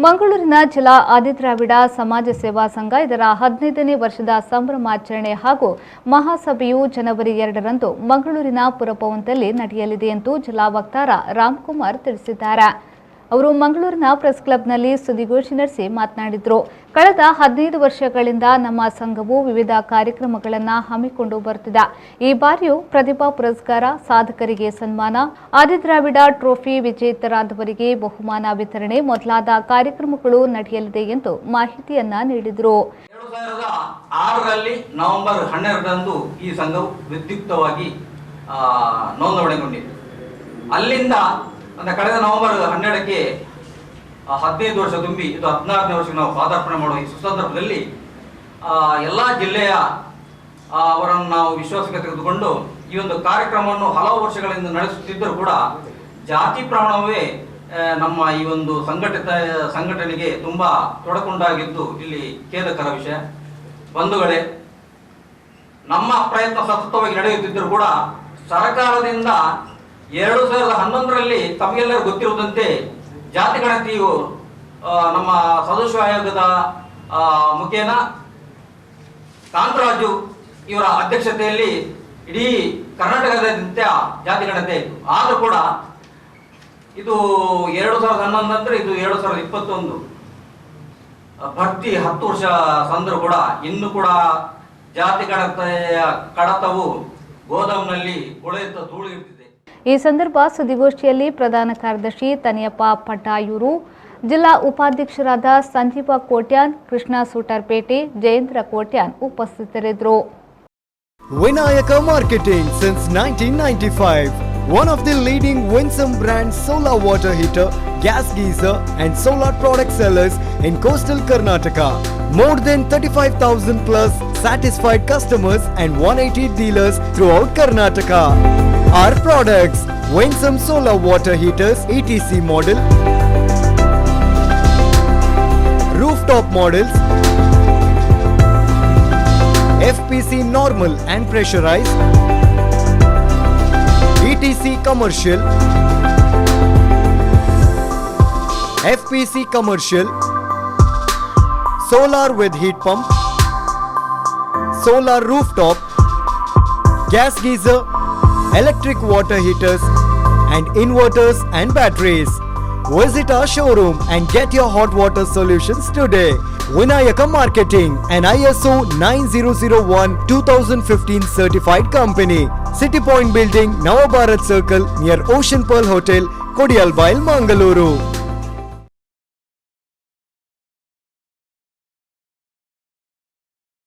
ಮಂಗಳೂರಿನ ಜಿಲ್ಲಾ ಆದಿದ್ರಾವಿಡ ಸಮಾಜ ಸೇವಾ ಸಂಘ ಇದರ 15ನೇ ವರ್ಷದ ಸಂಭ್ರಮಾಚರಣೆ ಹಾಗೂ ಮಹಾಸಭೆಯು ಜನವರಿ 2ರಂದು ಮಂಗಳೂರಿನ ಪುರಭವನದಲ್ಲಿ ನಡೆಯಲಿದೆ ಎಂದು ಜಿಲ್ಲಾ ವಕ್ತಾರ ರಾಮ್ಕುಮಾರ್ ತಿಳಿಸಿದ್ದಾರೆ. ಅವರು ಮಂಗಳೂರಿನ ಪ್ರೆಸ್ ಕ್ಲಬ್ನಲ್ಲಿ ಸುದ್ದಿಗೋಷ್ಠಿ ನಡೆಸಿ ಮಾತನಾಡಿದರು. ಕಳೆದ 15 ವರ್ಷಗಳಿಂದ ನಮ್ಮ ಸಂಘವು ವಿವಿಧ ಕಾರ್ಯಕ್ರಮಗಳನ್ನು ಹಮ್ಮಿಕೊಂಡು ಬರುತ್ತಿದೆ. ಈ ಬಾರಿಯೂ ಪ್ರತಿಭಾ ಪುರಸ್ಕಾರ, ಸಾಧಕರಿಗೆ ಸನ್ಮಾನ, ಆದಿದ್ರಾವಿಡ ಟ್ರೋಫಿ ವಿಜೇತರಾದವರಿಗೆ ಬಹುಮಾನ ವಿತರಣೆ ಮೊದಲಾದ ಕಾರ್ಯಕ್ರಮಗಳು ನಡೆಯಲಿದೆ ಎಂದು ಮಾಹಿತಿಯನ್ನ ನೀಡಿದರು. 2006ರಲ್ಲಿ ನವೆಂಬರ್ 12ರಂದು ಈ ಸಂಘವು ವಿದ್ಯುಕ್ತವಾಗಿ ನೋಂದಣಿಗೊಂಡಿದೆ. ಅಲ್ಲಿಂದ ಕಳೆದ ನವೆಂಬರ್ 12ಕ್ಕೆ 15 ವರ್ಷ ತುಂಬಿ ಇದು 16ನೇ ವರ್ಷಕ್ಕೆ ನಾವು ಪಾದಾರ್ಪಣೆ ಮಾಡುವ ಈ ಸುಸಂದರ್ಭದಲ್ಲಿ ಎಲ್ಲ ಜಿಲ್ಲೆಯ ಅವರನ್ನು ನಾವು ವಿಶ್ವಾಸಕ್ಕೆ ತೆಗೆದುಕೊಂಡು ಈ ಒಂದು ಕಾರ್ಯಕ್ರಮವನ್ನು ಹಲವು ವರ್ಷಗಳಿಂದ ನಡೆಸುತ್ತಿದ್ದರೂ ಕೂಡ ಜಾತಿ ಪ್ರಮಾಣವೇ ನಮ್ಮ ಈ ಒಂದು ಸಂಘಟನೆಗೆ ತುಂಬಾ ತೊಡಕುಂಟಾಗಿದ್ದು ಇಲ್ಲಿ ಖೇದಕರ ವಿಷಯ. ಬಂಧುಗಳೇ, ನಮ್ಮ ಪ್ರಯತ್ನ ಸತತವಾಗಿ ನಡೆಯುತ್ತಿದ್ದರೂ ಕೂಡ ಸರ್ಕಾರದಿಂದ 2011ರಲ್ಲಿ ತಮಗೆಲ್ಲರೂ ಗೊತ್ತಿರುವುದಂತೆ ಜಾತಿ ಗಣತಿಯು ನಮ್ಮ ಸದಸ್ಯ ಆಯೋಗದ ಮುಖೇನ ಕಾಂತರಾಜು ಇವರ ಅಧ್ಯಕ್ಷತೆಯಲ್ಲಿ ಇಡೀ ಕರ್ನಾಟಕದಾದ್ಯಂತ ಜಾತಿ ಗಣತಿ ಆಯಿತು. ಆದರೂ ಕೂಡ ಇದು 2011 ನಂತರ ಇದು 2021 ಭರ್ತಿ 10 ವರ್ಷ ಸಂದರೂ ಕೂಡ ಇನ್ನೂ ಕೂಡ ಜಾತಿ ಗಣತಿಯ ಕಡತವು ಗೋದಾಮ್ನಲ್ಲಿ ಕೊಳೆಯುತ್ತಾ ಧೂಳಿರುತ್ತಿದೆ. ಈ ಸಂದರ್ಭ ಸುದ್ದಿಗೋಷ್ಠಿಯಲ್ಲಿ ಪ್ರಧಾನ ಕಾರ್ಯದರ್ಶಿ ತನಿಯಪ್ಪ ಪಟಾಯೂರು, ಜಿಲ್ಲಾ ಉಪಾಧ್ಯಕ್ಷರಾದ ಸಂಜೀವ ಕೋಟ್ಯಾನ್, ಕೃಷ್ಣ ಸೂಟರ್ಪೇಟೆ, ಜಯೇಂದ್ರ ಕೋಟ್ಯಾನ್ ಉಪಸ್ಥಿತರಿದ್ದರು. Vinayaka Marketing since 1995. One of the leading Winsome brand solar water heater, gas geyser and solar product sellers in coastal Karnataka. More than 35,000 plus satisfied customers and 180 dealers throughout Karnataka. Our products: Winsome solar water heaters ETC model, rooftop models, FPC normal and pressurized, ETC commercial, FPC commercial, solar with heat pump, solar rooftop, gas geyser, electric water heaters and inverters and batteries. Visit our showroom and get your hot water solutions today. Vinayaka Marketing, an ISO 9001-2015 certified company. City Point Building, Navabharat Circle near Ocean Pearl Hotel, Kodiyalbail, Mangaluru.